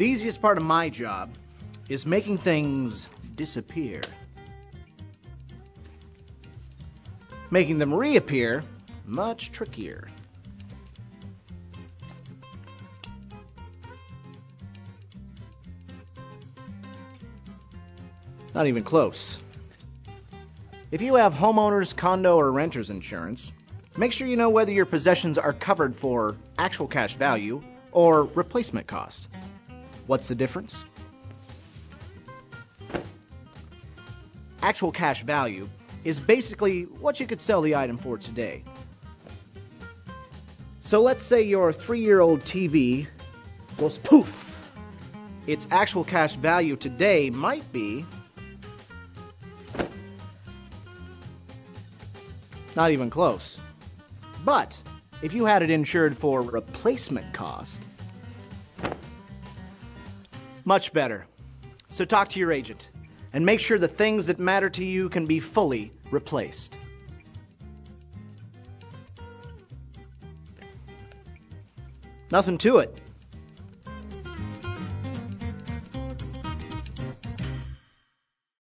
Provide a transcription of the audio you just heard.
The easiest part of my job is making things disappear. Making them reappear, much trickier. Not even close. If you have homeowners, condo, or renter's insurance, make sure you know whether your possessions are covered for actual cash value or replacement cost. What's the difference? Actual cash value is basically what you could sell the item for today. So let's say your 3-year-old TV goes poof. Its actual cash value today might be not even close. But if you had it insured for replacement cost, much better. So talk to your agent and make sure the things that matter to you can be fully replaced. Nothing to it.